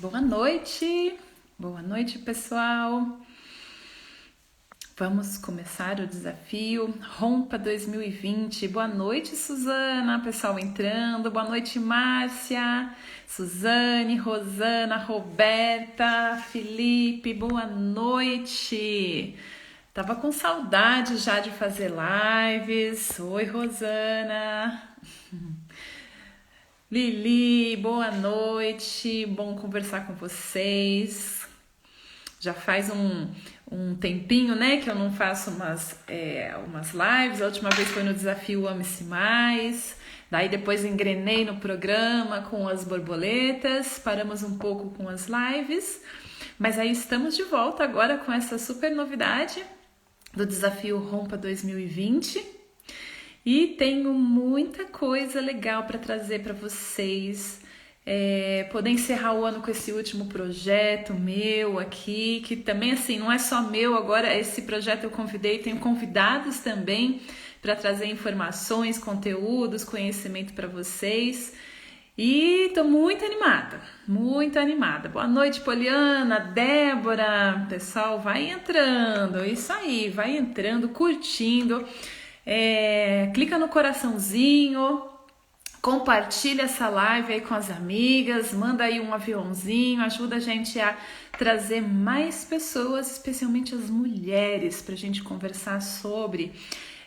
Boa noite pessoal. Vamos começar o desafio Rompa 2020. Boa noite, Suzana, pessoal entrando. Boa noite, Márcia, Suzane, Rosana, Roberta, Felipe. Boa noite. Tava com saudade já de fazer lives. Oi, Rosana. Lili, boa noite, bom conversar com vocês. Já faz um tempinho, né, que eu não faço umas lives. A última vez foi no desafio Ame-se Mais. Daí depois engrenei no programa com as borboletas, paramos um pouco com as lives. Mas aí estamos de volta agora com essa super novidade do desafio Rompa 2020. E tenho muita coisa legal para trazer para vocês. Poder encerrar o ano com esse último projeto meu aqui, que também assim, não é só meu, agora esse projeto eu convidei, tenho convidados também para trazer informações, conteúdos, conhecimento para vocês. E tô muito animada, muito animada. Boa noite, Poliana, Débora, pessoal, vai entrando, isso aí, vai entrando, curtindo. Clica no coraçãozinho, compartilha essa live aí com as amigas, manda aí um aviãozinho, ajuda a gente a trazer mais pessoas, especialmente as mulheres, pra gente conversar sobre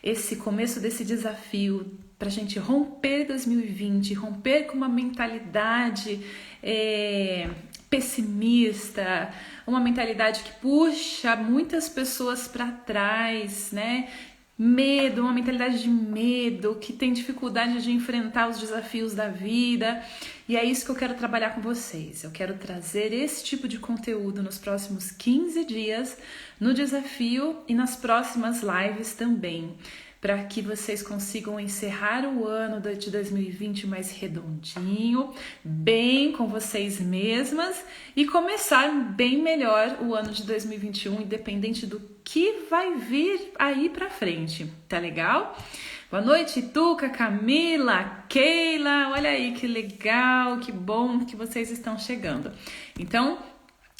esse começo desse desafio, pra gente romper 2020, romper com uma mentalidade pessimista, uma mentalidade que puxa muitas pessoas para trás, né? Medo, uma mentalidade de medo, que tem dificuldade de enfrentar os desafios da vida. E é isso que eu quero trabalhar com vocês. Eu quero trazer esse tipo de conteúdo nos próximos 15 dias no desafio e nas próximas lives também, para que vocês consigam encerrar o ano de 2020 mais redondinho, bem com vocês mesmas e começar bem melhor o ano de 2021, independente do que vai vir aí pra frente, tá legal? Boa noite, Tuca, Camila, Keila, olha aí que legal, que bom que vocês estão chegando. Então,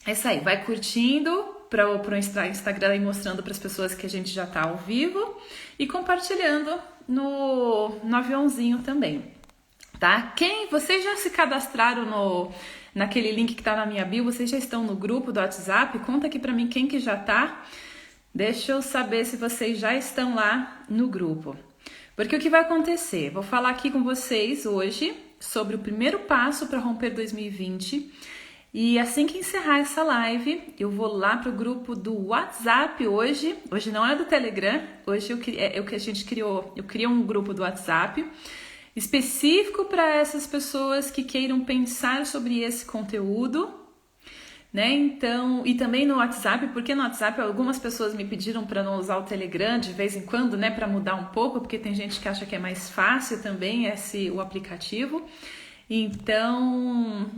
é isso aí, vai curtindo para o Instagram e mostrando para as pessoas que a gente já tá ao vivo e compartilhando no aviãozinho também, tá? Vocês já se cadastraram naquele link que tá na minha bio? Vocês já estão no grupo do WhatsApp? Conta aqui para mim quem que já tá. Deixa eu saber se vocês já estão lá no grupo. Porque o que vai acontecer? Vou falar aqui com vocês hoje sobre o primeiro passo para romper 2020. E assim que encerrar essa live, eu vou lá pro grupo do WhatsApp hoje. Hoje não é do Telegram, hoje eu criei um grupo do WhatsApp específico para essas pessoas que queiram pensar sobre esse conteúdo, né? Então, e também no WhatsApp, porque no WhatsApp algumas pessoas me pediram para não usar o Telegram de vez em quando, né, para mudar um pouco, porque tem gente que acha que é mais fácil também o aplicativo. Então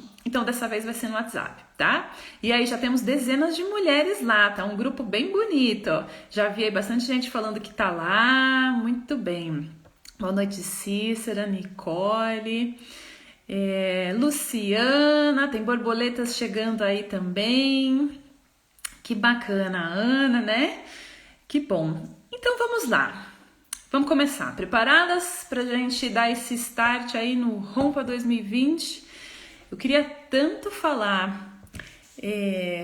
dessa vez vai ser no WhatsApp, tá? E aí já temos dezenas de mulheres lá, tá? Um grupo bem bonito, ó. Já vi aí bastante gente falando que tá lá, muito bem. Boa noite, Cícera, Nicole, Luciana, tem borboletas chegando aí também. Que bacana, a Ana, né? Que bom. Então vamos lá. Vamos começar. Preparadas pra gente dar esse start aí no Rompa 2020? Eu queria tanto falar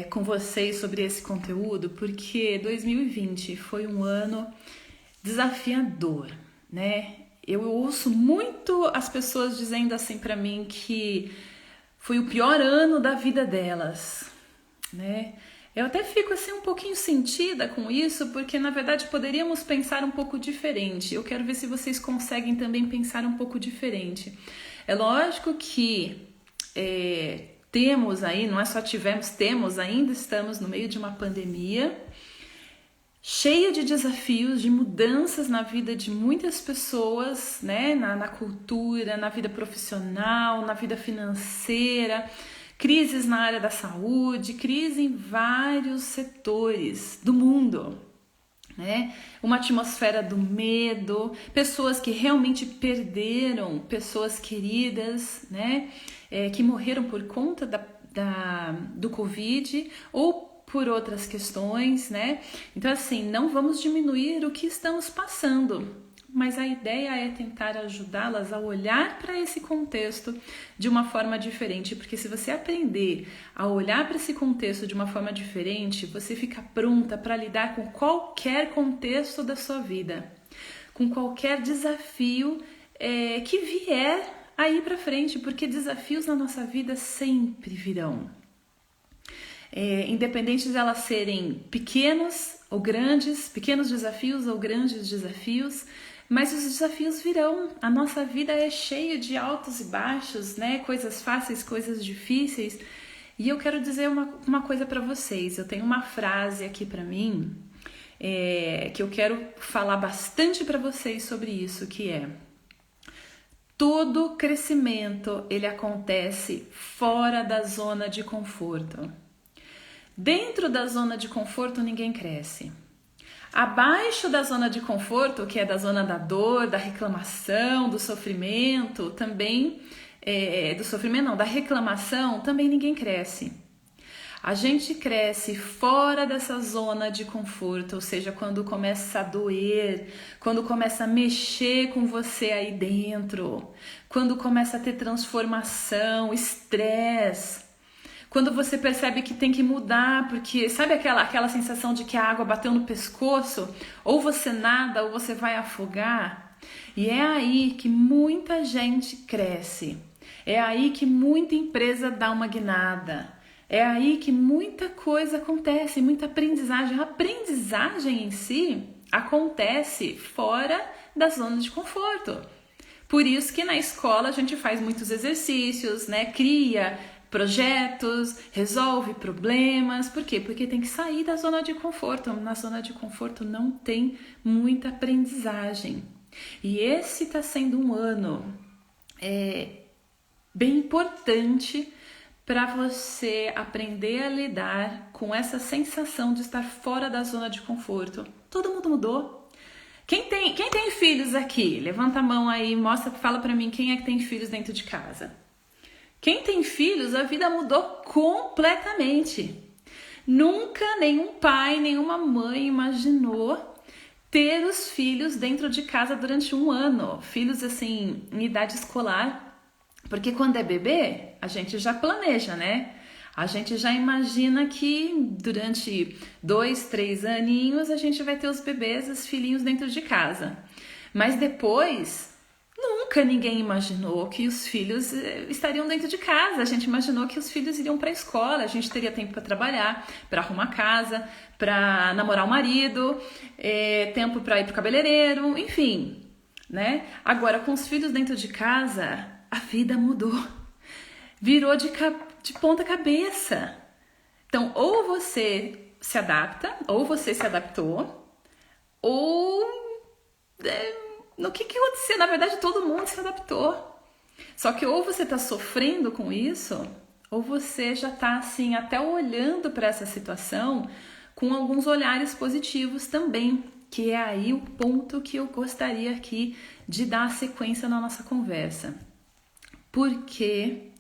com vocês sobre esse conteúdo, porque 2020 foi um ano desafiador, né? Eu ouço muito as pessoas dizendo assim pra mim que foi o pior ano da vida delas, né? Eu até fico assim um pouquinho sentida com isso, porque na verdade poderíamos pensar um pouco diferente. Eu quero ver se vocês conseguem também pensar um pouco diferente. É lógico que temos aí, não é só temos, ainda estamos no meio de uma pandemia cheia de desafios, de mudanças na vida de muitas pessoas, né? Na cultura, na vida profissional, na vida financeira, crises na área da saúde, crise em vários setores do mundo, né? Uma atmosfera do medo, pessoas que realmente perderam pessoas queridas, né? Que morreram por conta do Covid ou por outras questões, né? Então, assim, não vamos diminuir o que estamos passando, mas a ideia é tentar ajudá-las a olhar para esse contexto de uma forma diferente, porque se você aprender a olhar para esse contexto de uma forma diferente, você fica pronta para lidar com qualquer contexto da sua vida, com qualquer desafio que vier aí para frente, porque desafios na nossa vida sempre virão. Independente de elas serem pequenos ou grandes, pequenos desafios ou grandes desafios, mas os desafios virão. A nossa vida é cheia de altos e baixos, né? Coisas fáceis, coisas difíceis. E eu quero dizer uma coisa para vocês. Eu tenho uma frase aqui para mim que eu quero falar bastante para vocês sobre isso, que é: todo crescimento ele acontece fora da zona de conforto. Dentro da zona de conforto ninguém cresce. Abaixo da zona de conforto, que é da zona da dor, da reclamação, do sofrimento, também da reclamação, também ninguém cresce. A gente cresce fora dessa zona de conforto, ou seja, quando começa a doer, quando começa a mexer com você aí dentro, quando começa a ter transformação, estresse. Quando você percebe que tem que mudar, porque sabe aquela sensação de que a água bateu no pescoço? Ou você nada ou você vai afogar? E é aí que muita gente cresce. É aí que muita empresa dá uma guinada. É aí que muita coisa acontece, muita aprendizagem. A aprendizagem em si acontece fora da zona de conforto. Por isso que na escola a gente faz muitos exercícios, né? Cria projetos, resolve problemas. Por quê? Porque tem que sair da zona de conforto. Na zona de conforto não tem muita aprendizagem. E esse está sendo um ano bem importante para você aprender a lidar com essa sensação de estar fora da zona de conforto. Todo mundo mudou. Quem tem filhos aqui? Levanta a mão aí, fala para mim quem é que tem filhos dentro de casa. Quem tem filhos, a vida mudou completamente. Nunca nenhum pai, nenhuma mãe imaginou ter os filhos dentro de casa durante um ano. Filhos, assim, em idade escolar. Porque quando é bebê, a gente já planeja, né? A gente já imagina que durante 2, 3 aninhos a gente vai ter os bebês, os filhinhos dentro de casa. Mas depois... Nunca ninguém imaginou que os filhos estariam dentro de casa. A gente imaginou que os filhos iriam para a escola, a gente teria tempo para trabalhar, para arrumar casa, para namorar o marido, tempo para ir para o cabeleireiro, enfim, né? Agora, com os filhos dentro de casa, a vida mudou. Virou de ponta cabeça. Então, ou você se adapta, ou você se adaptou, ou... No que aconteceu? Na verdade, todo mundo se adaptou. Só que ou você está sofrendo com isso, ou você já está assim, até olhando para essa situação com alguns olhares positivos também, que é aí o ponto que eu gostaria aqui de dar sequência na nossa conversa. Porque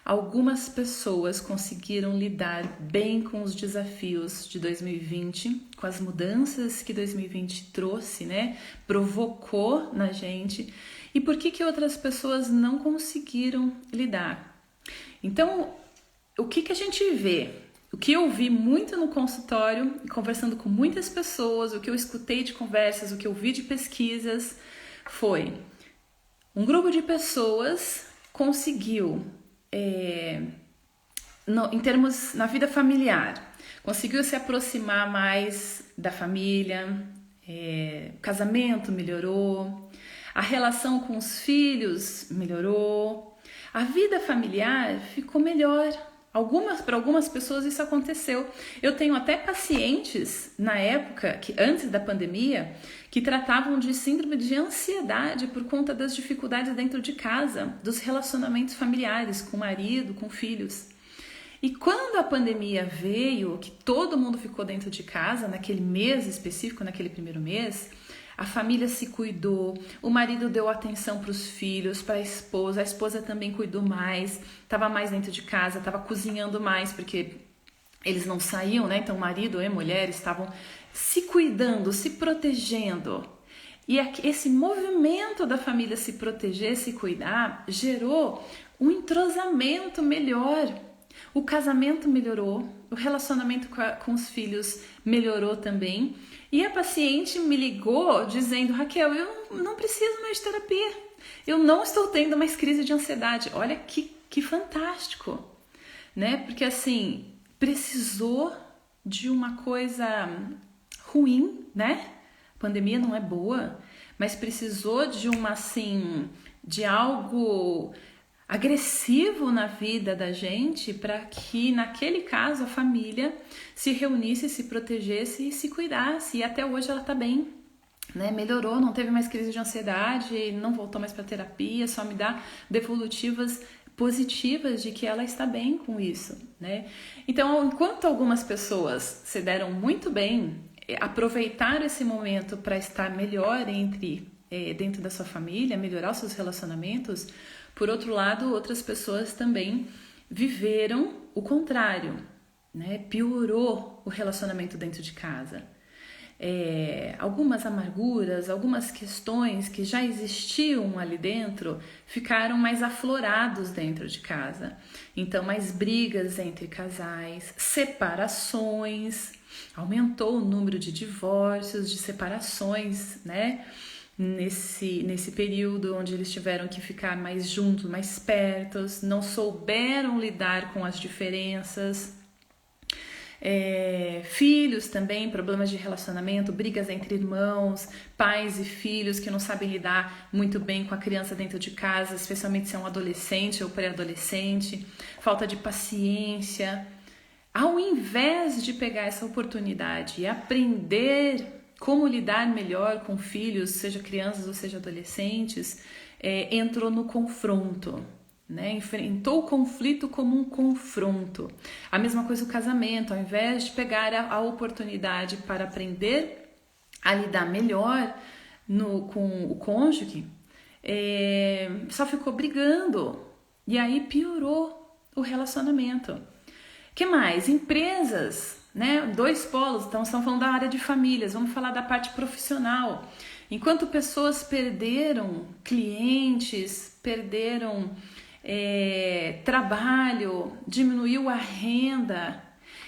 algumas pessoas conseguiram lidar bem com os desafios de 2020, com as mudanças que 2020 trouxe, né? Provocou na gente. E por que outras pessoas não conseguiram lidar? Então, o que a gente vê? O que eu vi muito no consultório, conversando com muitas pessoas, o que eu escutei de conversas, o que eu vi de pesquisas, foi um grupo de pessoas conseguiu... em termos na vida familiar, conseguiu se aproximar mais da família, casamento melhorou, a relação com os filhos melhorou, a vida familiar ficou melhor. Para algumas pessoas isso aconteceu. Eu tenho até pacientes na época, antes da pandemia, que tratavam de síndrome de ansiedade por conta das dificuldades dentro de casa, dos relacionamentos familiares com o marido, com filhos. E quando a pandemia veio, que todo mundo ficou dentro de casa, naquele mês específico, naquele primeiro mês, a família se cuidou, o marido deu atenção para os filhos, para a esposa também cuidou mais, estava mais dentro de casa, estava cozinhando mais, porque eles não saíam, né? Então marido e mulher estavam se cuidando, se protegendo. E esse movimento da família se proteger, se cuidar, gerou um entrosamento melhor. O casamento melhorou, o relacionamento com os filhos melhorou também. E a paciente me ligou dizendo: Raquel, eu não preciso mais de terapia. Eu não estou tendo mais crise de ansiedade. Olha que fantástico, né? Porque assim, precisou de uma coisa ruim, né? A pandemia não é boa, mas precisou de de algo agressivo na vida da gente para que, naquele caso, a família se reunisse, se protegesse e se cuidasse. E até hoje ela tá bem, né? Melhorou, não teve mais crise de ansiedade, não voltou mais para terapia, só me dá devolutivas positivas de que ela está bem com isso, né? Então, enquanto algumas pessoas se deram muito bem, aproveitaram esse momento para estar melhor dentro da sua família, melhorar os seus relacionamentos, por outro lado, outras pessoas também viveram o contrário, né? Piorou o relacionamento dentro de casa. Algumas amarguras, algumas questões que já existiam ali dentro ficaram mais aflorados dentro de casa. Então, mais brigas entre casais, separações, aumentou o número de divórcios, de separações, né? Nesse período onde eles tiveram que ficar mais juntos, mais pertos, não souberam lidar com as diferenças. Filhos também, problemas de relacionamento, brigas entre irmãos, pais e filhos que não sabem lidar muito bem com a criança dentro de casa, especialmente se é um adolescente ou pré-adolescente, falta de paciência. Ao invés de pegar essa oportunidade e aprender como lidar melhor com filhos, seja crianças ou seja adolescentes, entrou no confronto. Né? Enfrentou o conflito como um confronto. A mesma coisa o casamento, ao invés de pegar a oportunidade para aprender a lidar melhor com o cônjuge, só ficou brigando e aí piorou o relacionamento. Que mais? Empresas, né? 2 polos, então estamos falando da área de famílias, vamos falar da parte profissional. Enquanto pessoas perderam clientes, perderam trabalho, diminuiu a renda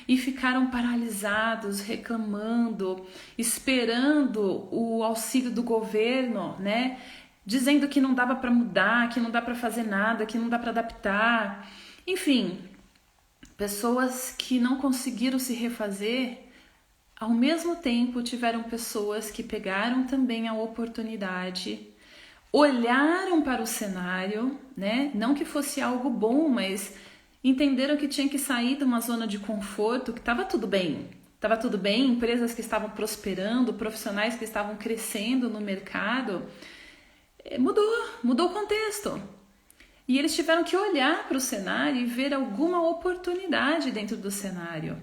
e ficaram paralisados, reclamando, esperando o auxílio do governo, né? Dizendo que não dava para mudar, que não dá para fazer nada, que não dá para adaptar. Enfim, pessoas que não conseguiram se refazer, ao mesmo tempo tiveram pessoas que pegaram também a oportunidade, olharam para o cenário, né? Não que fosse algo bom, mas entenderam que tinha que sair de uma zona de conforto, que estava tudo bem. Estava tudo bem, empresas que estavam prosperando, profissionais que estavam crescendo no mercado. Mudou o contexto. E eles tiveram que olhar para o cenário e ver alguma oportunidade dentro do cenário.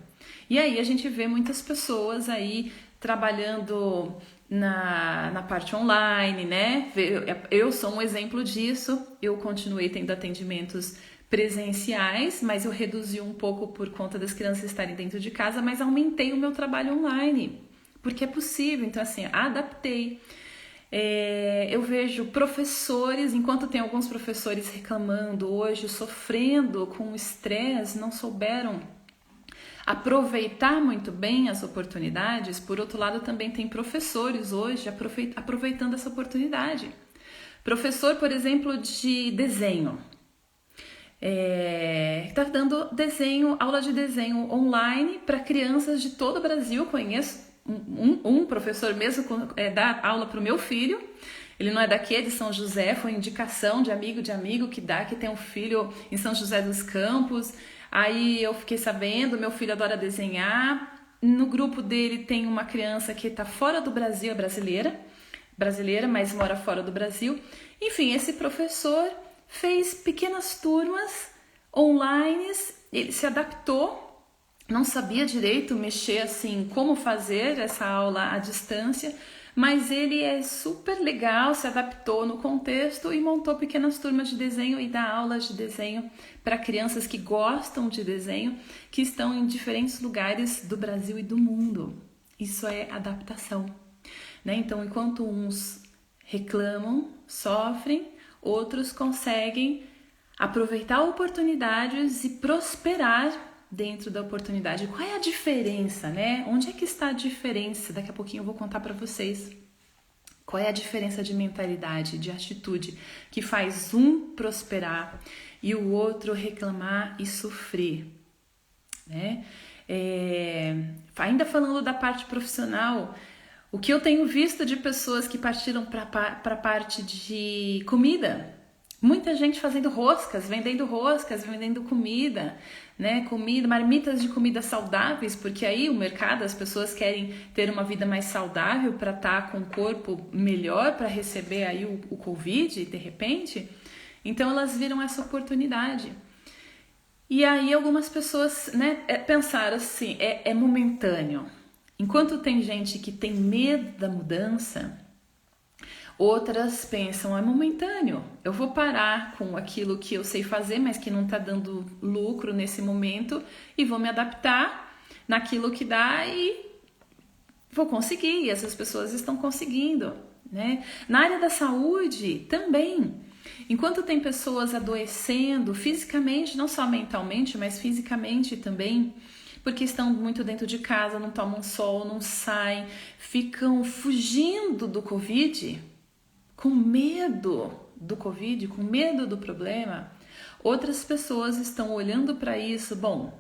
E aí a gente vê muitas pessoas aí trabalhando na parte online, né? Eu sou um exemplo disso. Eu continuei tendo atendimentos presenciais, mas eu reduzi um pouco por conta das crianças estarem dentro de casa, mas aumentei o meu trabalho online, porque é possível. Então, assim, adaptei. Eu vejo professores, enquanto tem alguns professores reclamando hoje, sofrendo com o estresse, não souberam aproveitar muito bem as oportunidades. Por outro lado, também tem professores hoje aproveitando essa oportunidade. Professor, por exemplo, de desenho. Está dando aula de desenho online para crianças de todo o Brasil. Conheço um professor mesmo, dá aula para o meu filho. Ele não é daqui, é de São José, foi indicação de amigo que tem um filho em São José dos Campos. Aí eu fiquei sabendo, meu filho adora desenhar. No grupo dele tem uma criança que está fora do Brasil, é brasileira, mas mora fora do Brasil. Enfim, esse professor fez pequenas turmas online, ele se adaptou, não sabia direito mexer assim, como fazer essa aula à distância, mas ele é super legal, se adaptou no contexto e montou pequenas turmas de desenho e dá aulas de desenho para crianças que gostam de desenho, que estão em diferentes lugares do Brasil e do mundo. Isso é adaptação, né? Então, enquanto uns reclamam, sofrem, outros conseguem aproveitar oportunidades e prosperar dentro da oportunidade. Qual é a diferença, né? Onde é que está a diferença? Daqui a pouquinho eu vou contar para vocês. Qual é a diferença de mentalidade, de atitude que faz um prosperar e o outro reclamar e sofrer, né? Ainda falando da parte profissional, o que eu tenho visto de pessoas que partiram para a parte de comida, muita gente fazendo roscas, vendendo comida, né? Comida, marmitas de comida saudáveis, porque aí o mercado, as pessoas querem ter uma vida mais saudável para estar com o corpo melhor para receber aí o Covid, de repente. Então elas viram essa oportunidade. E aí algumas pessoas, né, pensaram assim, é momentâneo. Enquanto tem gente que tem medo da mudança, outras pensam, é momentâneo, eu vou parar com aquilo que eu sei fazer, mas que não está dando lucro nesse momento e vou me adaptar naquilo que dá e vou conseguir, e essas pessoas estão conseguindo, né? Na área da saúde também, enquanto tem pessoas adoecendo fisicamente, não só mentalmente, mas fisicamente também, porque estão muito dentro de casa, não tomam sol, não saem, ficam fugindo do Covid, com medo do Covid, com medo do problema, outras pessoas estão olhando para isso, bom,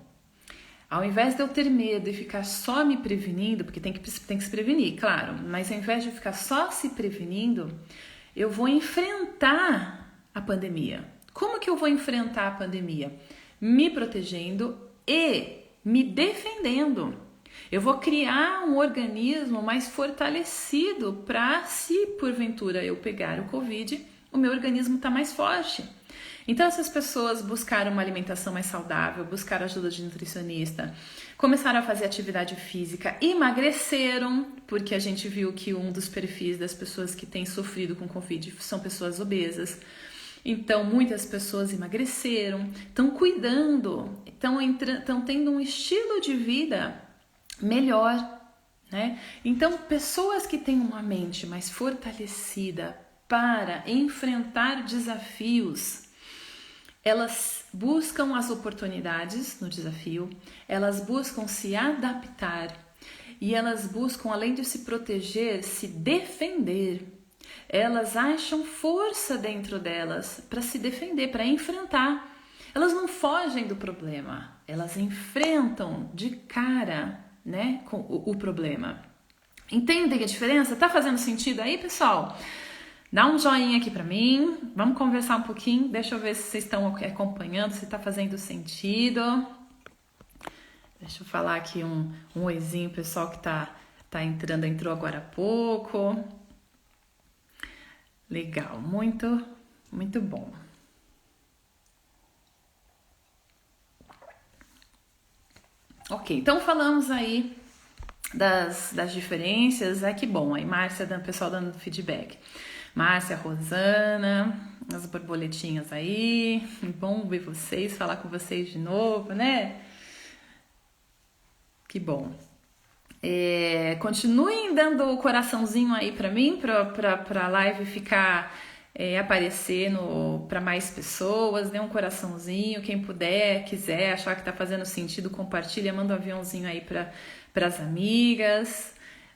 ao invés de eu ter medo e ficar só me prevenindo, porque tem que se prevenir, claro, mas ao invés de eu ficar só se prevenindo, eu vou enfrentar a pandemia. Como que eu vou enfrentar a pandemia? Me protegendo e me defendendo. Eu vou criar um organismo mais fortalecido para, se porventura eu pegar o Covid, o meu organismo está mais forte. Então essas pessoas buscaram uma alimentação mais saudável, buscaram ajuda de nutricionista, começaram a fazer atividade física, emagreceram, porque a gente viu que um dos perfis das pessoas que têm sofrido com Covid são pessoas obesas. Então muitas pessoas emagreceram, estão cuidando, estão tendo um estilo de vida melhor, né? Então pessoas que têm uma mente mais fortalecida para enfrentar desafios, elas buscam as oportunidades no desafio, elas buscam se adaptar e elas buscam, além de se proteger, se defender. Elas acham força dentro delas para se defender, para enfrentar. Elas não fogem do problema, elas enfrentam de cara, né, com o problema. Entendem a diferença? Tá fazendo sentido aí, pessoal? Dá um joinha aqui pra mim, vamos conversar um pouquinho, deixa eu ver se vocês estão acompanhando, se tá fazendo sentido. Deixa eu falar aqui um oizinho, pessoal que tá entrando, entrou agora há pouco. Legal, muito, muito bom. Ok, então falamos aí das diferenças, que bom, aí Márcia, o pessoal dando feedback. Márcia, Rosana, as borboletinhas aí, bom ver vocês, falar com vocês de novo, né? Que bom. Continuem dando o coraçãozinho aí pra mim, pra live ficar, aparecer pra mais pessoas, dê um coraçãozinho, quem puder, quiser, achar que tá fazendo sentido, compartilha, manda um aviãozinho aí pras amigas.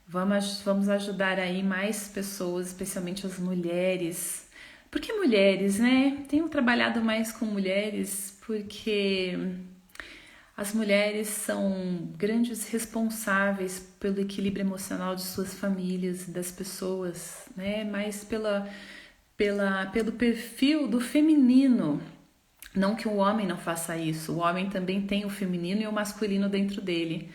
Vamos ajudar aí mais pessoas, especialmente as mulheres. Por que mulheres, né? Tenho trabalhado mais com mulheres porque as mulheres são grandes responsáveis pelo equilíbrio emocional de suas famílias, das pessoas, né? Mais pelo perfil do feminino. Não que o homem não faça isso, o homem também tem o feminino e o masculino dentro dele.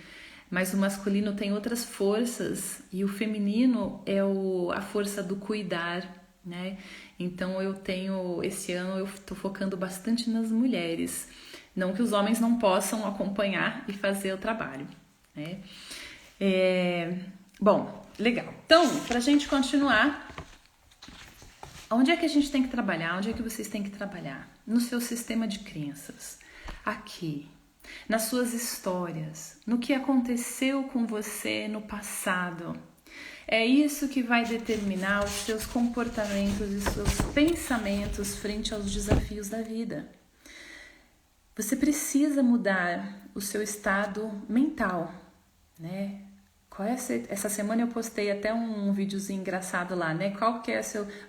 Mas o masculino tem outras forças e o feminino é a força do cuidar, né? Então esse ano eu tô focando bastante nas mulheres. Não que os homens não possam acompanhar e fazer o trabalho, né? Bom, Legal. Então, pra gente continuar, onde é que a gente tem que trabalhar? Onde é que vocês têm que trabalhar? No seu sistema de crenças. Aqui. Nas suas histórias. No que aconteceu com você no passado. É isso que vai determinar os seus comportamentos e seus pensamentos frente aos desafios da vida. Você precisa mudar o seu estado mental, né? Essa semana eu postei até um videozinho engraçado lá, né? Qual que é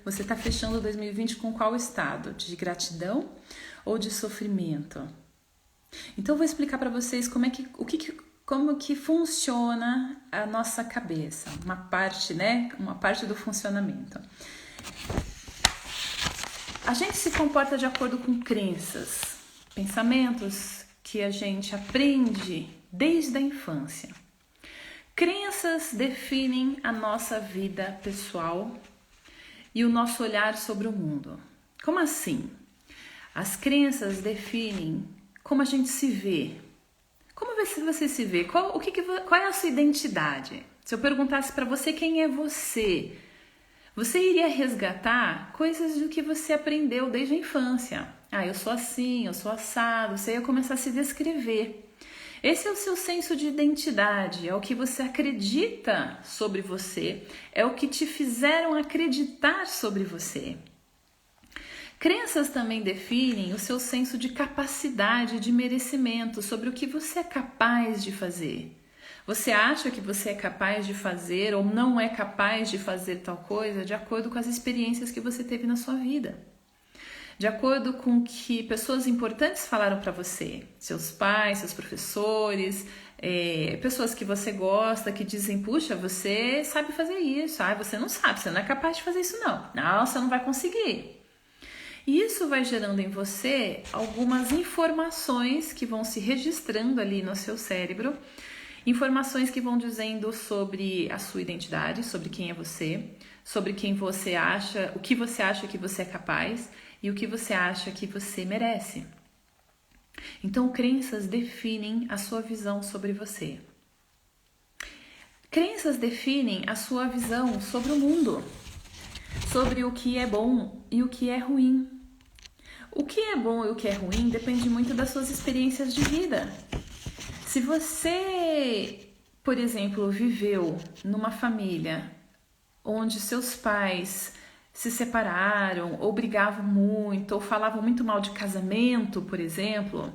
você tá fechando 2020 com qual estado? De gratidão ou de sofrimento? Então eu vou explicar para vocês como que funciona a nossa cabeça, uma parte do funcionamento. A gente se comporta de acordo com crenças, pensamentos que a gente aprende desde a infância. Crenças definem a nossa vida pessoal e o nosso olhar sobre o mundo. Como assim? As crenças definem como a gente se vê. Como você se vê? Qual é a sua identidade? Se eu perguntasse para você quem é você, você iria resgatar coisas do que você aprendeu desde a infância. Eu sou assim, eu sou assado. Você ia começar a se descrever. Esse é o seu senso de identidade, é o que você acredita sobre você, é o que te fizeram acreditar sobre você. Crenças também definem o seu senso de capacidade, de merecimento, sobre o que você é capaz de fazer. Você acha que você é capaz de fazer ou não é capaz de fazer tal coisa de acordo com as experiências que você teve na sua vida. De acordo com o que pessoas importantes falaram para você, seus pais, seus professores, pessoas que você gosta, que dizem, puxa, você sabe fazer isso, você não sabe, você não é capaz de fazer isso não, você não vai conseguir. E isso vai gerando em você algumas informações que vão se registrando ali no seu cérebro, informações que vão dizendo sobre a sua identidade, sobre quem é você, sobre quem você acha, o que você acha que você é capaz e o que você acha que você merece. Então, crenças definem a sua visão sobre você. Crenças definem a sua visão sobre o mundo, sobre o que é bom e o que é ruim. O que é bom e o que é ruim depende muito das suas experiências de vida. Se você, por exemplo, viveu numa família onde seus pais se separaram, ou brigavam muito, ou falavam muito mal de casamento, por exemplo,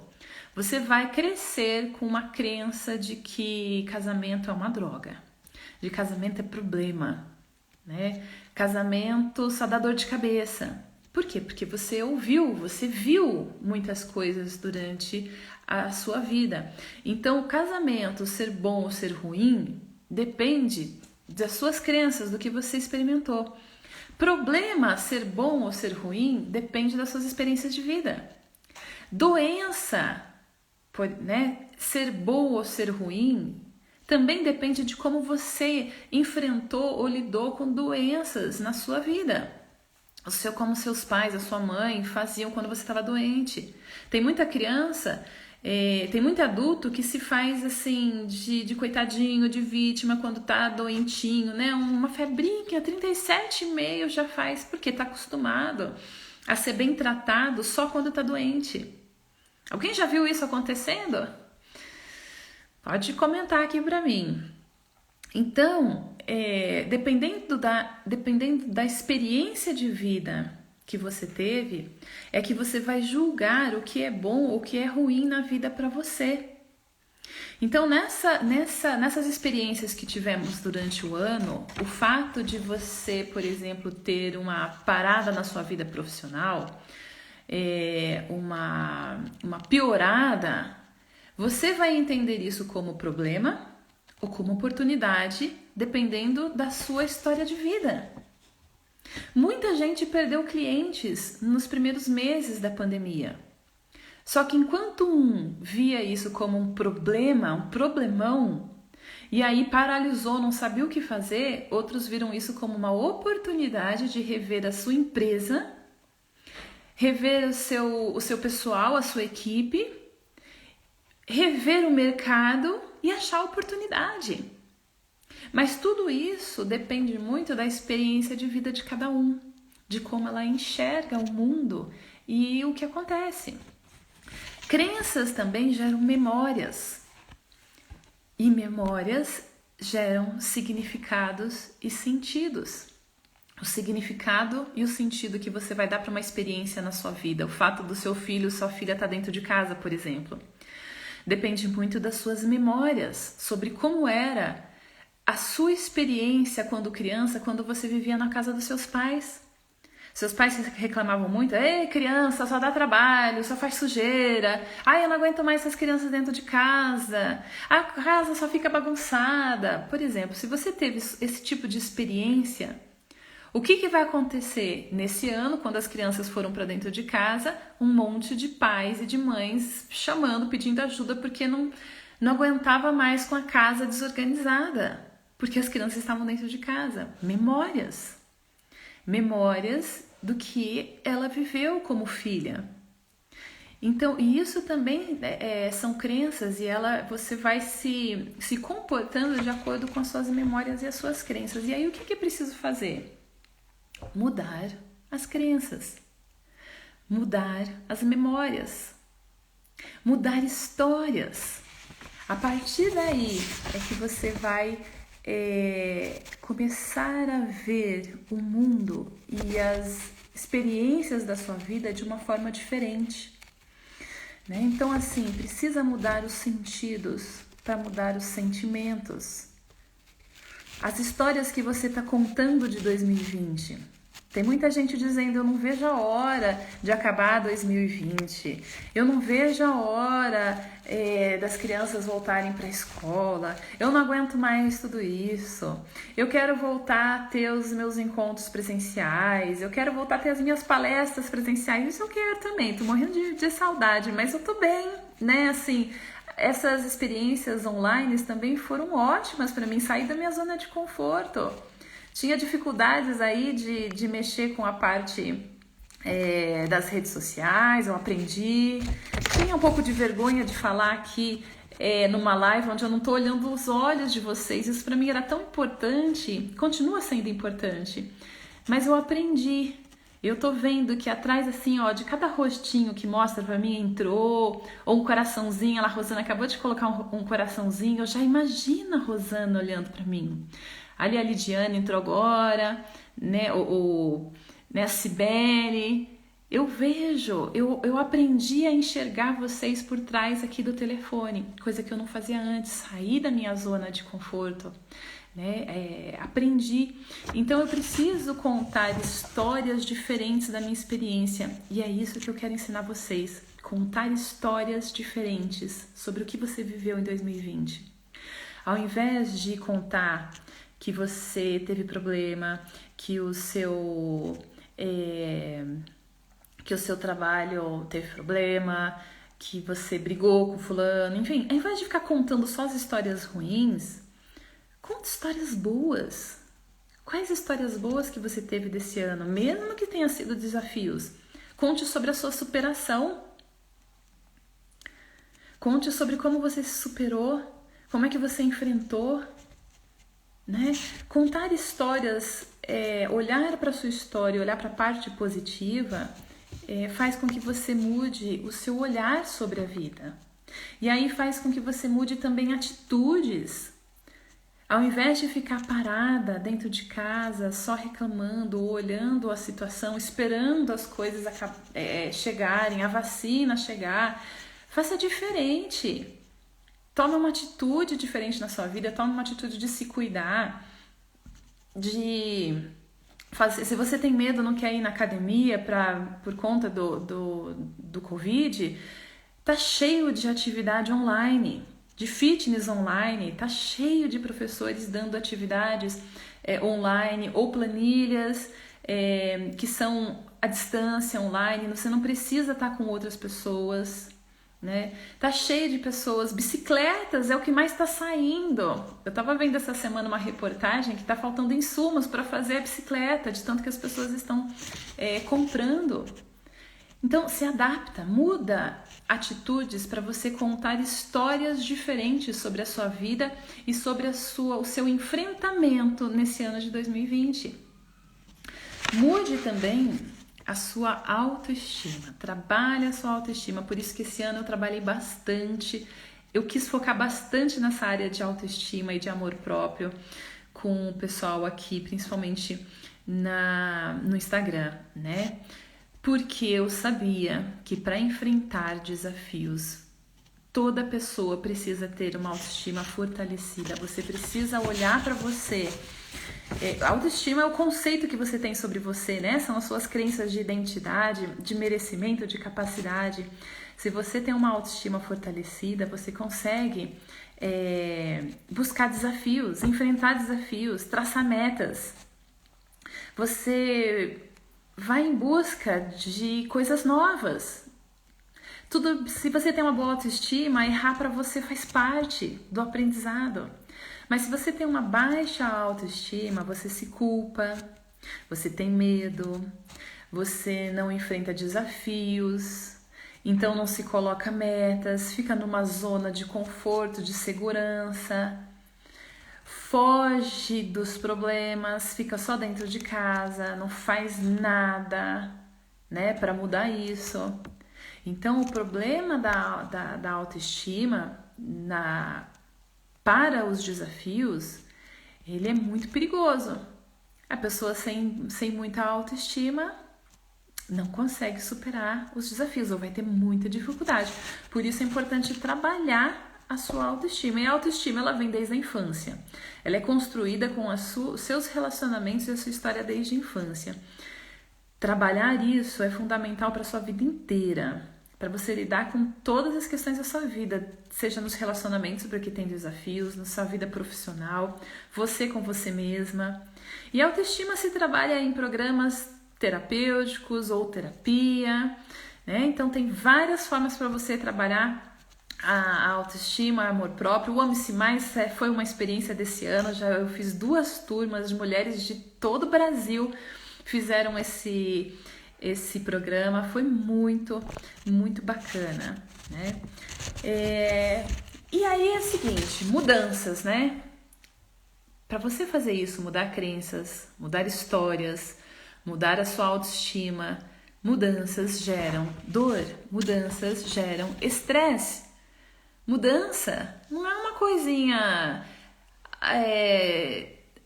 você vai crescer com uma crença de que casamento é uma droga, de casamento é problema, né? Casamento só dá dor de cabeça. Por quê? Porque você viu muitas coisas durante a sua vida. Então, o casamento ser bom ou ser ruim depende das suas crenças, do que você experimentou. Problema ser bom ou ser ruim depende das suas experiências de vida. Doença, né, ser boa ou ser ruim também depende de como você enfrentou ou lidou com doenças na sua vida. Como seus pais, a sua mãe faziam quando você estava doente. Tem muita criança, tem muito adulto que se faz assim de coitadinho, de vítima quando tá doentinho, né? Uma febrinha, 37,5 já faz, porque tá acostumado a ser bem tratado só quando tá doente. Alguém já viu isso acontecendo? Pode comentar aqui pra mim. Então, dependendo da experiência de vida que você teve, é que você vai julgar o que é bom ou o que é ruim na vida para você. Então, nessas experiências que tivemos durante o ano, o fato de você, por exemplo, ter uma parada na sua vida profissional, uma piorada, você vai entender isso como problema ou como oportunidade, dependendo da sua história de vida. Muita gente perdeu clientes nos primeiros meses da pandemia. Só que enquanto um via isso como um problema, um problemão, e aí paralisou, não sabia o que fazer, outros viram isso como uma oportunidade de rever a sua empresa, rever o seu pessoal, a sua equipe, rever o mercado e achar oportunidade. Mas tudo isso depende muito da experiência de vida de cada um, de como ela enxerga o mundo e o que acontece. Crenças também geram memórias, e memórias geram significados e sentidos. O significado e o sentido que você vai dar para uma experiência na sua vida, o fato do seu filho, sua filha estar dentro de casa, por exemplo, depende muito das suas memórias sobre como era a sua experiência quando criança, quando você vivia na casa dos seus pais. Seus pais reclamavam muito: ei, criança, só dá trabalho, só faz sujeira. Ai, eu não aguento mais essas crianças dentro de casa. A casa só fica bagunçada. Por exemplo, se você teve esse tipo de experiência, o que vai acontecer nesse ano, quando as crianças foram para dentro de casa? Um monte de pais e de mães chamando, pedindo ajuda, porque não aguentava mais com a casa desorganizada, porque as crianças estavam dentro de casa. Memórias do que ela viveu como filha. Então, e isso também são crenças, e você vai se comportando de acordo com as suas memórias e as suas crenças. E aí o que é preciso fazer? Mudar as crenças, mudar as memórias, mudar histórias. A partir daí é que você vai começar a ver o mundo e as experiências da sua vida de uma forma diferente, né? Então, assim, precisa mudar os sentidos para mudar os sentimentos. As histórias que você está contando de 2020. Tem muita gente dizendo: eu não vejo a hora de acabar 2020. Eu não vejo a hora das crianças voltarem para a escola. Eu não aguento mais tudo isso. Eu quero voltar a ter os meus encontros presenciais. Eu quero voltar a ter as minhas palestras presenciais. Isso eu quero também. Tô morrendo de saudade, mas eu tô bem, né? Assim, essas experiências online também foram ótimas para mim, sair da minha zona de conforto. Tinha dificuldades aí de mexer com a parte das redes sociais, eu aprendi. Tinha um pouco de vergonha de falar aqui numa live onde eu não estou olhando os olhos de vocês. Isso para mim era tão importante, continua sendo importante, mas eu aprendi. Eu tô vendo que atrás, assim, ó, de cada rostinho que mostra pra mim, entrou, ou um coraçãozinho, a Rosana acabou de colocar um coraçãozinho, eu já imagino a Rosana olhando pra mim. Ali a Lidiane entrou agora, né, a Cibele. Eu vejo, eu aprendi a enxergar vocês por trás aqui do telefone, coisa que eu não fazia antes, sair da minha zona de conforto. Aprendi. Então eu preciso contar histórias diferentes da minha experiência, e é isso que eu quero ensinar vocês: contar histórias diferentes sobre o que você viveu em 2020. Ao invés de contar que você teve problema, que o seu trabalho teve problema, que você brigou com fulano, enfim, ao invés de ficar contando só as histórias ruins, conte histórias boas. Quais histórias boas que você teve desse ano, mesmo que tenha sido desafios? Conte sobre a sua superação. Conte sobre como você se superou, como é que você enfrentou, né? Contar histórias, olhar para a sua história, olhar para a parte positiva, faz com que você mude o seu olhar sobre a vida. E aí faz com que você mude também atitudes. Ao invés de ficar parada dentro de casa, só reclamando, ou olhando a situação, esperando as coisas chegarem, a vacina chegar, faça diferente. Tome uma atitude diferente na sua vida, tome uma atitude de se cuidar, se você tem medo, não quer ir na academia por conta do Covid, tá cheio de atividade online, de fitness online, tá cheio de professores dando atividades online ou planilhas que são à distância online, você não precisa estar com outras pessoas, né? Tá cheio de pessoas, bicicletas é o que mais está saindo. Eu tava vendo essa semana uma reportagem que tá faltando insumos para fazer a bicicleta, de tanto que as pessoas estão comprando. Então, se adapta, muda atitudes para você contar histórias diferentes sobre a sua vida e sobre o seu enfrentamento nesse ano de 2020. Mude também a sua autoestima, trabalhe a sua autoestima, por isso que esse ano eu trabalhei bastante, eu quis focar bastante nessa área de autoestima e de amor próprio com o pessoal aqui, principalmente no Instagram, né? Porque eu sabia que para enfrentar desafios, toda pessoa precisa ter uma autoestima fortalecida. Você precisa olhar para você. Autoestima é o conceito que você tem sobre você, né? São as suas crenças de identidade, de merecimento, de capacidade. Se você tem uma autoestima fortalecida, você consegue buscar desafios, enfrentar desafios, traçar metas. Você vai em busca de coisas novas. Se você tem uma boa autoestima, errar para você faz parte do aprendizado. Mas se você tem uma baixa autoestima, você se culpa, você tem medo, você não enfrenta desafios, então não se coloca metas, fica numa zona de conforto, de segurança, foge dos problemas, fica só dentro de casa, não faz nada, né, para mudar isso. Então, o problema da autoestima para os desafios, ele é muito perigoso. A pessoa sem muita autoestima não consegue superar os desafios ou vai ter muita dificuldade. Por isso é importante trabalhar a sua autoestima. E a autoestima, ela vem desde a infância. Ela é construída com os seus relacionamentos e a sua história desde a infância. Trabalhar isso é fundamental para a sua vida inteira, para você lidar com todas as questões da sua vida, seja nos relacionamentos, porque tem desafios, na sua vida profissional, você com você mesma. E a autoestima se trabalha em programas terapêuticos ou terapia, né? Então tem várias formas para você trabalhar a autoestima, o amor próprio. O Ame-se Mais foi uma experiência desse ano. Eu fiz 2 turmas de mulheres de todo o Brasil, fizeram esse programa, foi muito, muito bacana, né? E aí é o seguinte, mudanças, né? Para você fazer isso, mudar crenças, mudar histórias, mudar a sua autoestima, mudanças geram dor, mudanças geram estresse. Mudança não é uma coisinha,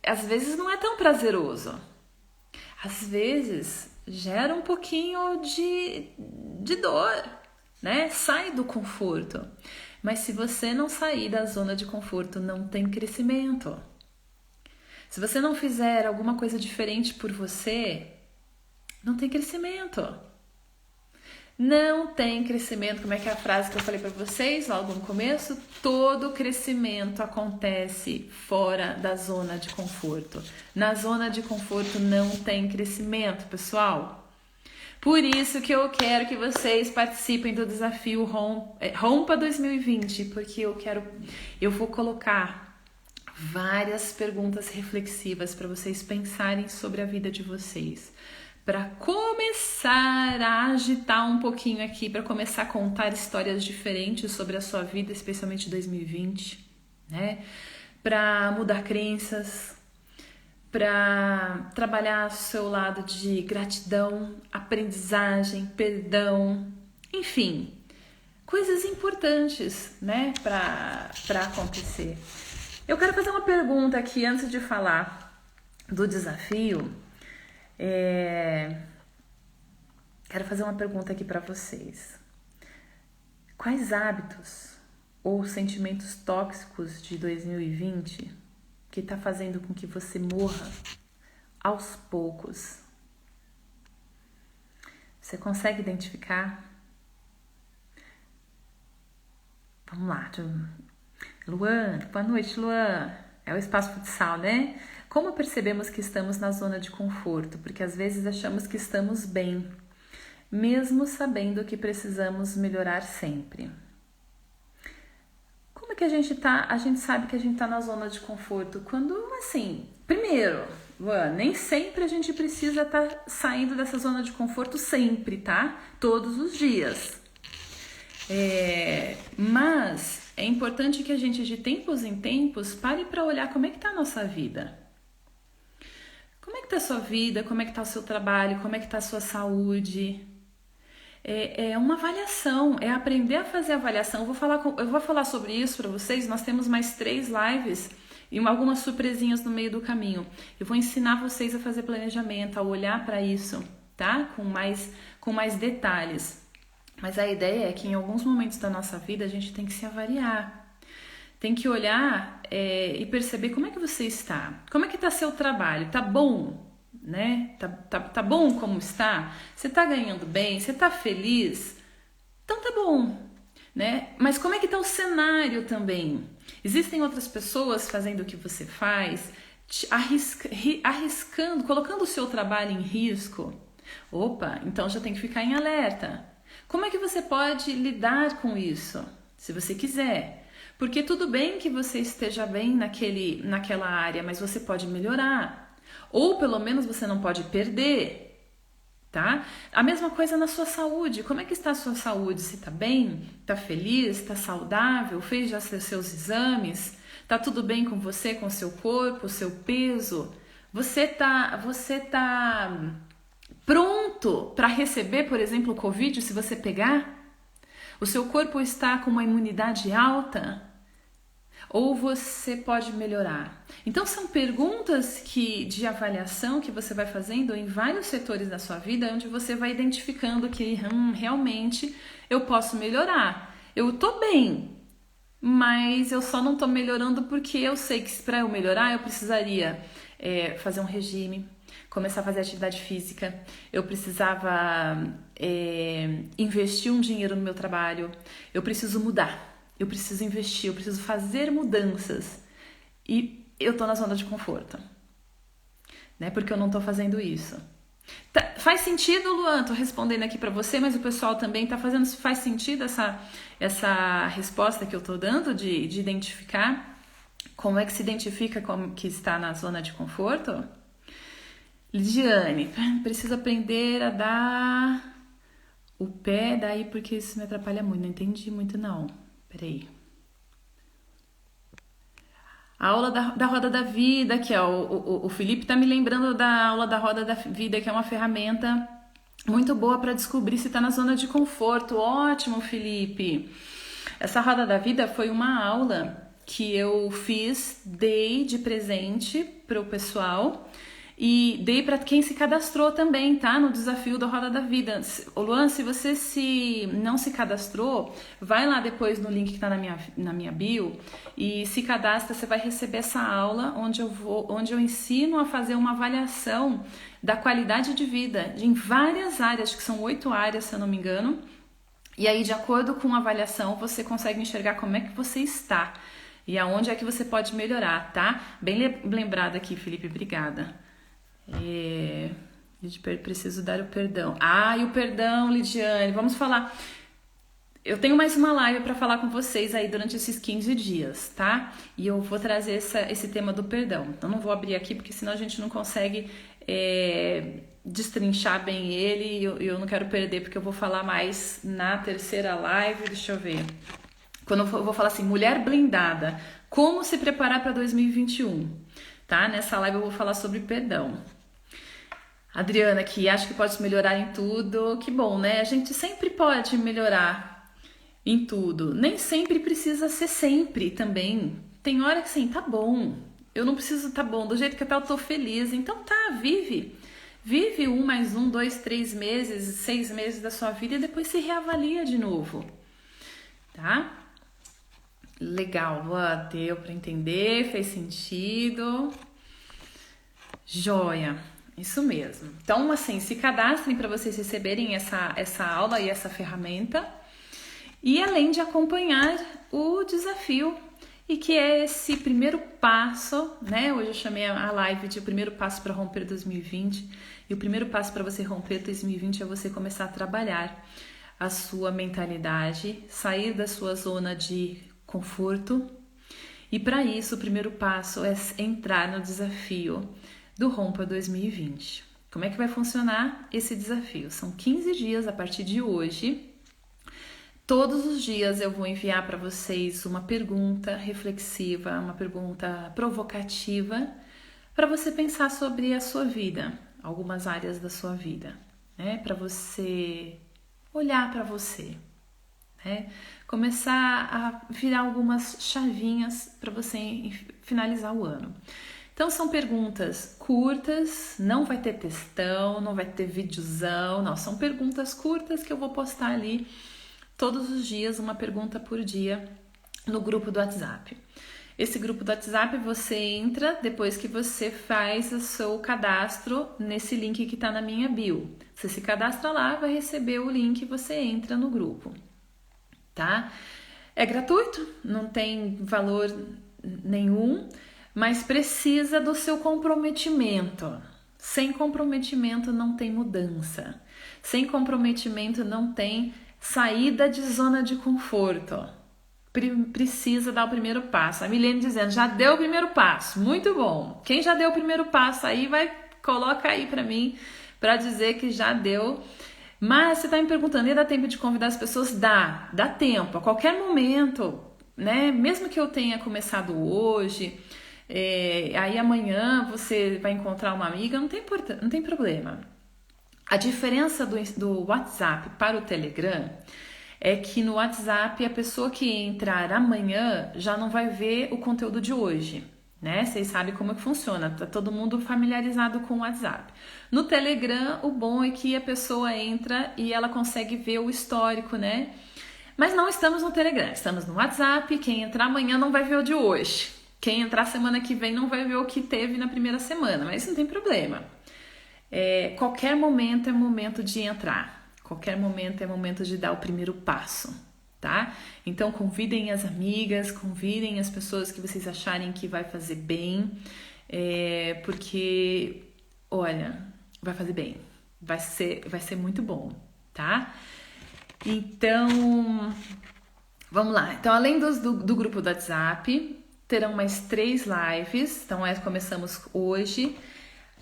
às vezes não é tão prazeroso. Às vezes gera um pouquinho de dor, né? Sai do conforto. Mas se você não sair da zona de conforto, não tem crescimento. Se você não fizer alguma coisa diferente por você, não tem crescimento. Não tem crescimento. Como é que é a frase que eu falei para vocês logo no começo? Todo crescimento acontece fora da zona de conforto. Na zona de conforto não tem crescimento, pessoal. Por isso que eu quero que vocês participem do desafio Rompa 2020, porque eu vou colocar várias perguntas reflexivas para vocês pensarem sobre a vida de vocês. Para começar a agitar um pouquinho aqui, para começar a contar histórias diferentes sobre a sua vida, especialmente 2020, né? Para mudar crenças, para trabalhar o seu lado de gratidão, aprendizagem, perdão, enfim, coisas importantes, né, para acontecer. Eu quero fazer uma pergunta aqui antes de falar do desafio. Quero fazer uma pergunta aqui para vocês. Quais hábitos ou sentimentos tóxicos de 2020 que está fazendo com que você morra aos poucos? Você consegue identificar? Vamos lá. Luan, boa noite, Luan. É o Espaço Futsal, né? Como percebemos que estamos na zona de conforto? Porque às vezes achamos que estamos bem, mesmo sabendo que precisamos melhorar sempre. Como é que a gente sabe que a gente tá na zona de conforto? Quando, assim, primeiro, Luan, nem sempre a gente precisa estar saindo dessa zona de conforto sempre, tá? Todos os dias. Mas é importante que a gente, de tempos em tempos, pare para olhar como é que tá a nossa vida. Como é que tá a sua vida? Como é que tá o seu trabalho? Como é que tá a sua saúde? É uma avaliação, é aprender a fazer avaliação. Eu vou falar sobre isso para vocês. Nós temos mais 3 lives e algumas surpresinhas no meio do caminho. Eu vou ensinar vocês a fazer planejamento, a olhar para isso, tá? Com mais detalhes. Mas a ideia é que em alguns momentos da nossa vida a gente tem que se avaliar. Tem que olhar e perceber como é que você está. Como é que está seu trabalho? Tá bom? Né? Tá bom como está? Você tá ganhando bem? Você tá feliz? Então tá bom, né? Mas como é que tá o cenário também? Existem outras pessoas fazendo o que você faz, arriscando, colocando o seu trabalho em risco? Opa, então já tem que ficar em alerta. Como é que você pode lidar com isso, se você quiser? Porque tudo bem que você esteja bem naquela área, mas você pode melhorar. Ou pelo menos você não pode perder, tá? A mesma coisa na sua saúde. Como é que está a sua saúde? Você está bem? Está feliz? Está saudável? Fez já seus exames? Está tudo bem com você, com o seu corpo, o seu peso? Você tá pronto para receber, por exemplo, o Covid se você pegar? O seu corpo está com uma imunidade alta? Ou você pode melhorar? Então são perguntas de avaliação que você vai fazendo em vários setores da sua vida, onde você vai identificando que realmente eu posso melhorar. Eu tô bem, mas eu só não tô melhorando porque eu sei que para eu melhorar eu precisaria fazer um regime, começar a fazer atividade física, eu precisava investir um dinheiro no meu trabalho, eu preciso mudar. Eu preciso investir, eu preciso fazer mudanças e eu tô na zona de conforto, né? Porque eu não tô fazendo isso. Faz sentido, Luan? Tô respondendo aqui pra você, mas o pessoal também tá fazendo. Faz sentido essa resposta que eu tô dando de identificar como é que se identifica como que está na zona de conforto? Lidiane, preciso aprender a dar o pé daí porque isso me atrapalha muito. Não entendi muito não. Peraí. A aula da Roda da Vida, que é o Felipe tá me lembrando da aula da Roda da Vida, que é uma ferramenta muito boa para descobrir se tá na zona de conforto. Ótimo, Felipe! Essa Roda da Vida foi uma aula que eu dei de presente pro pessoal e dei para quem se cadastrou também, tá? No desafio da Roda da Vida. Luan, se você não se cadastrou, vai lá depois no link que tá na minha bio e se cadastra, você vai receber essa aula onde eu ensino a fazer uma avaliação da qualidade de vida em várias áreas, que são 8 áreas, se eu não me engano. E aí, de acordo com a avaliação, você consegue enxergar como é que você está e aonde é que você pode melhorar, tá? Bem lembrado aqui, Felipe, obrigada. Preciso dar o perdão. E o perdão, Lidiane, vamos falar. Eu tenho mais uma live para falar com vocês aí durante esses 15 dias, tá? E eu vou trazer esse tema do perdão. Então não vou abrir aqui porque senão a gente não consegue destrinchar bem ele. Eu não quero perder porque eu vou falar mais na terceira live. Deixa eu ver. Quando eu vou falar assim, mulher blindada, como se preparar para 2021, tá? Nessa live eu vou falar sobre perdão. Adriana, que acha que pode melhorar em tudo, que bom, né? A gente sempre pode melhorar em tudo. Nem sempre precisa ser sempre também. Tem hora que assim, tá bom, eu não preciso tá bom, do jeito que eu tô feliz. Então tá, vive. Vive 1 mais 1, 2, 3 meses, 6 meses da sua vida e depois se reavalia de novo, tá? Legal, Luan, deu pra entender, fez sentido. Joia. Isso mesmo. Então, assim, se cadastrem para vocês receberem essa aula e essa ferramenta. E além de acompanhar o desafio, e que é esse primeiro passo, né? Hoje eu chamei a live de o primeiro passo para romper 2020. E o primeiro passo para você romper 2020 é você começar a trabalhar a sua mentalidade, sair da sua zona de conforto. E para isso, o primeiro passo é entrar no desafio do Rompa 2020. Como é que vai funcionar esse desafio? São 15 dias a partir de hoje. Todos os dias eu vou enviar para vocês uma pergunta reflexiva, uma pergunta provocativa, para você pensar sobre a sua vida, algumas áreas da sua vida, né? Para você olhar para você, né? Começar a virar algumas chavinhas para você finalizar o ano. Então são perguntas curtas, não vai ter textão, não vai ter videozão, não, são perguntas curtas que eu vou postar ali todos os dias, uma pergunta por dia no grupo do WhatsApp. Esse grupo do WhatsApp você entra depois que você faz o seu cadastro nesse link que está na minha bio. Você se cadastra lá, vai receber o link e você entra no grupo, tá? É gratuito, não tem valor nenhum, mas precisa do seu comprometimento. Sem comprometimento não tem mudança. Sem comprometimento não tem saída de zona de conforto. Precisa dar o primeiro passo. A Milene dizendo, já deu o primeiro passo. Muito bom. Quem já deu o primeiro passo aí, coloca aí pra mim, pra dizer que já deu. Mas você tá me perguntando, e dá tempo de convidar as pessoas? Dá tempo. A qualquer momento, né? Mesmo que eu tenha começado hoje, aí amanhã você vai encontrar uma amiga, não tem problema. A diferença do WhatsApp para o Telegram é que no WhatsApp a pessoa que entrar amanhã já não vai ver o conteúdo de hoje, né? Vocês sabem como é que funciona, tá todo mundo familiarizado com o WhatsApp. No Telegram, o bom é que a pessoa entra e ela consegue ver o histórico, né? Mas não estamos no Telegram, estamos no WhatsApp. Quem entrar amanhã não vai ver o de hoje. Quem entrar semana que vem não vai ver o que teve na primeira semana, mas isso não tem problema. Qualquer momento é momento de entrar, qualquer momento é momento de dar o primeiro passo, tá? Então convidem as amigas, convidem as pessoas que vocês acharem que vai fazer bem, porque, olha, vai fazer bem, vai ser muito bom, tá? Então, vamos lá. Então, além do grupo do WhatsApp, terão mais 3 lives, então começamos hoje.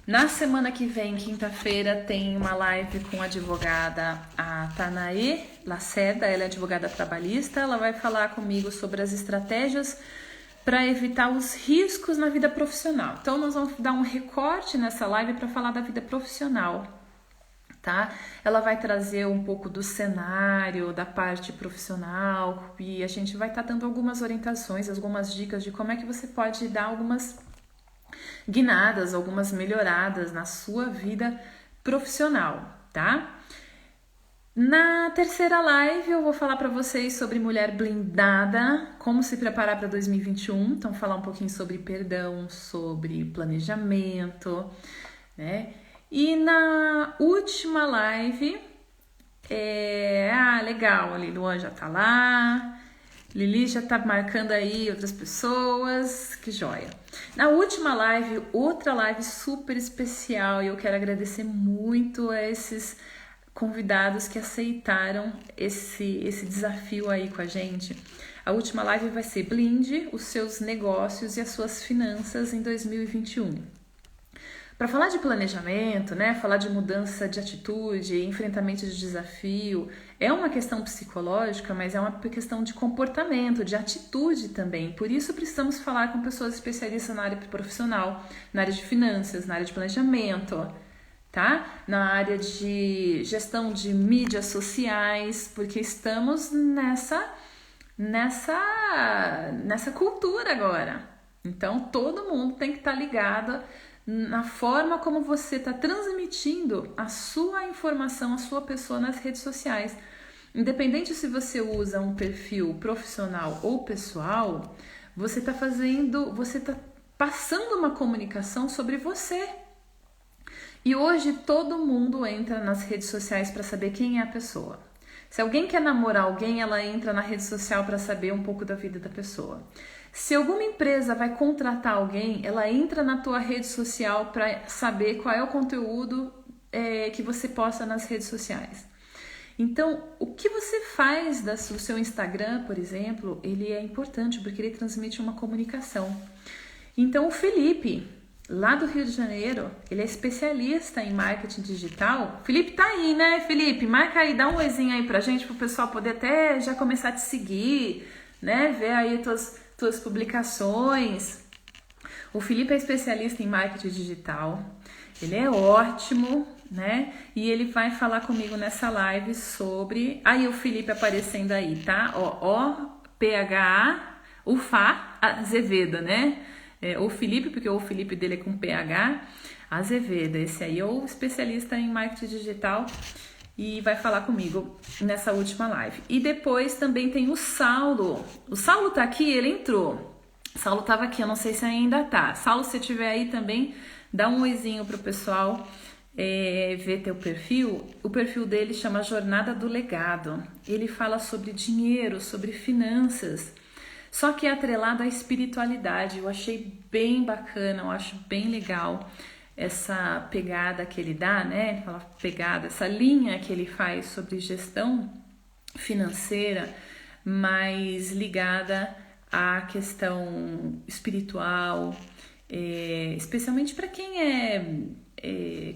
Na semana que vem, quinta-feira, tem uma live com a advogada a Tanaê Lacerda, ela é advogada trabalhista, ela vai falar comigo sobre as estratégias para evitar os riscos na vida profissional. Então, nós vamos dar um recorte nessa live para falar da vida profissional, tá? Ela vai trazer um pouco do cenário, da parte profissional e a gente vai estar dando algumas orientações, algumas dicas de como é que você pode dar algumas guinadas, algumas melhoradas na sua vida profissional, tá? Na terceira live eu vou falar para vocês sobre mulher blindada, como se preparar para 2021, então falar um pouquinho sobre perdão, sobre planejamento, né? E na última live, legal, a Luan já tá lá, Lili já tá marcando aí outras pessoas, que joia. Na última live, outra live super especial, e eu quero agradecer muito a esses convidados que aceitaram esse desafio aí com a gente. A última live vai ser Blinde os seus negócios e as suas finanças em 2021. Para falar de planejamento, né, falar de mudança de atitude, enfrentamento de desafio, é uma questão psicológica, mas é uma questão de comportamento, de atitude também. Por isso precisamos falar com pessoas especialistas na área profissional, na área de finanças, na área de planejamento, tá? Na área de gestão de mídias sociais, porque estamos nessa cultura agora. Então todo mundo tem que estar ligado na forma como você está transmitindo a sua informação, a sua pessoa nas redes sociais. Independente se você usa um perfil profissional ou pessoal, você está passando uma comunicação sobre você. E hoje todo mundo entra nas redes sociais para saber quem é a pessoa. Se alguém quer namorar alguém, ela entra na rede social para saber um pouco da vida da pessoa. Se alguma empresa vai contratar alguém, ela entra na tua rede social para saber qual é o conteúdo que você posta nas redes sociais. Então, o que você faz do seu Instagram, por exemplo, ele é importante porque ele transmite uma comunicação. Então, o Felipe lá do Rio de Janeiro. Ele é especialista em marketing digital. Felipe tá aí, né, Felipe? Marca aí, dá um oizinho aí pra gente, pro pessoal poder até já começar a te seguir, né? Ver aí tuas publicações. O Felipe é especialista em marketing digital. Ele é ótimo, né? E ele vai falar comigo nessa live sobre... Aí o Felipe aparecendo aí, tá? O-P-H-A, o Fá Azevedo, né? O Felipe, porque o Felipe dele é com PH, Azevedo. Esse aí é o especialista em marketing digital e vai falar comigo nessa última live. E depois também tem o Saulo. O Saulo tá aqui, ele entrou. O Saulo tava aqui, eu não sei se ainda tá. Saulo, se tiver aí também, dá um oizinho pro pessoal ver teu perfil. O perfil dele chama Jornada do Legado. Ele fala sobre dinheiro, sobre finanças, só que é atrelado à espiritualidade. Eu achei bem bacana, eu acho bem legal essa pegada que ele dá, né? Aquela pegada, essa linha que ele faz sobre gestão financeira, mais ligada à questão espiritual, especialmente para quem é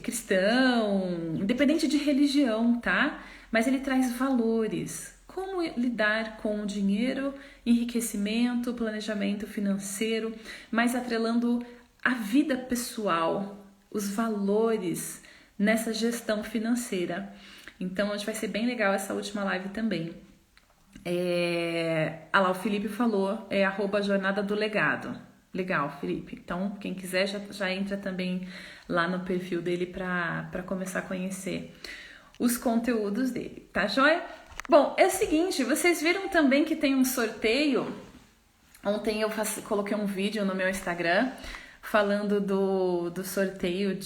cristão, independente de religião, tá? Mas ele traz valores. Como lidar com o dinheiro, enriquecimento, planejamento financeiro, mas atrelando a vida pessoal, os valores nessa gestão financeira. Então, hoje vai ser bem legal essa última live também. Lá, o Felipe falou, @jornada do legado. Legal, Felipe. Então, quem quiser já entra também lá no perfil dele para começar a conhecer os conteúdos dele, tá joia? Bom, é o seguinte, vocês viram também que tem um sorteio. Ontem eu coloquei um vídeo no meu Instagram falando do sorteio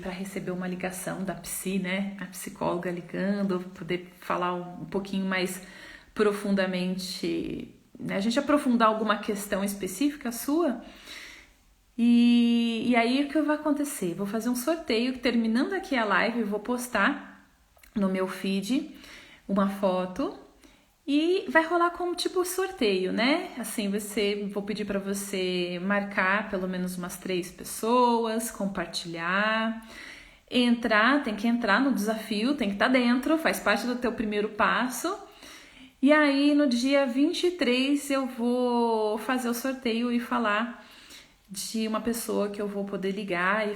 para receber uma ligação da psi, né? A psicóloga ligando, poder falar um pouquinho mais profundamente, né? A gente aprofundar alguma questão específica sua. E aí o que vai acontecer? Vou fazer um sorteio, terminando aqui a live, eu vou postar no meu feed uma foto e vai rolar como tipo sorteio, né? Assim, vou pedir para você marcar pelo menos umas 3 pessoas, compartilhar, tem que entrar no desafio, tem que estar dentro, faz parte do teu primeiro passo. E aí no dia 23 eu vou fazer o sorteio e falar de uma pessoa que eu vou poder ligar e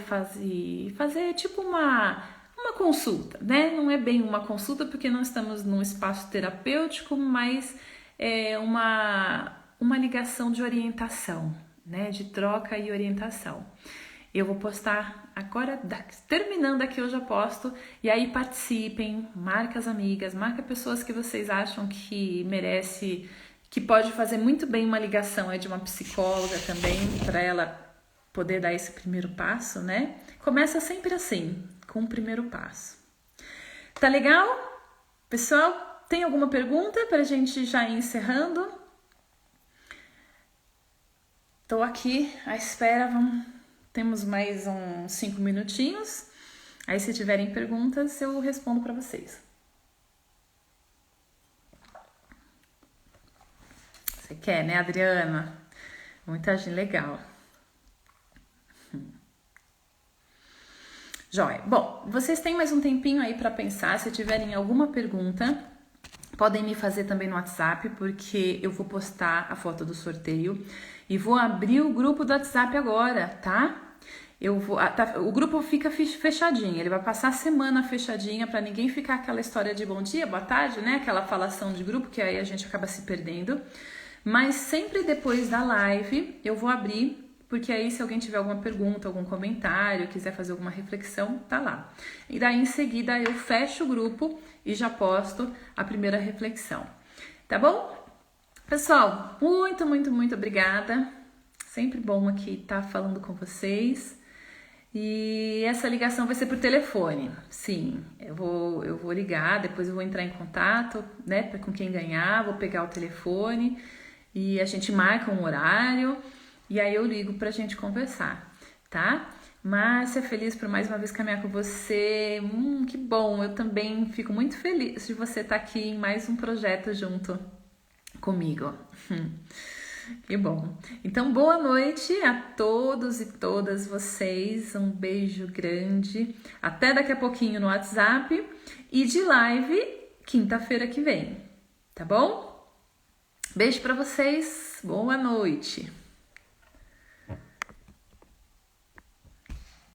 fazer tipo uma consulta, né? Não é bem uma consulta porque não estamos num espaço terapêutico, mas é uma ligação de orientação, né? De troca e orientação. Eu vou postar agora, terminando aqui eu já posto, e aí participem, marca as amigas, marca pessoas que vocês acham que merece, que pode fazer muito bem uma ligação de uma psicóloga também, para ela poder dar esse primeiro passo, né? Começa sempre assim, com o primeiro passo. Tá legal? Pessoal, tem alguma pergunta para a gente já ir encerrando? Tô aqui à espera, temos mais uns 5 minutinhos. Aí se tiverem perguntas, eu respondo para vocês. Você quer, né, Adriana? Muita gente legal. Joia. Bom, vocês têm mais um tempinho aí para pensar. Se tiverem alguma pergunta, podem me fazer também no WhatsApp, porque eu vou postar a foto do sorteio e vou abrir o grupo do WhatsApp agora, tá? O grupo fica fechadinho, ele vai passar a semana fechadinha para ninguém ficar aquela história de bom dia, boa tarde, né? Aquela falação de grupo que aí a gente acaba se perdendo. Mas sempre depois da live eu vou abrir, porque aí se alguém tiver alguma pergunta, algum comentário, quiser fazer alguma reflexão, tá lá. E daí em seguida eu fecho o grupo e já posto a primeira reflexão. Tá bom? Pessoal, muito, muito, muito obrigada. Sempre bom aqui estar falando com vocês. E essa ligação vai ser por telefone. Sim, eu vou ligar, depois eu vou entrar em contato, né, com quem ganhar, vou pegar o telefone e a gente marca um horário. E aí eu ligo pra gente conversar, tá? Márcia, feliz por mais uma vez caminhar com você. Que bom, eu também fico muito feliz de você estar aqui em mais um projeto junto comigo. Que bom. Então, boa noite a todos e todas vocês. Um beijo grande. Até daqui a pouquinho no WhatsApp e de live quinta-feira que vem. Tá bom? Beijo para vocês. Boa noite.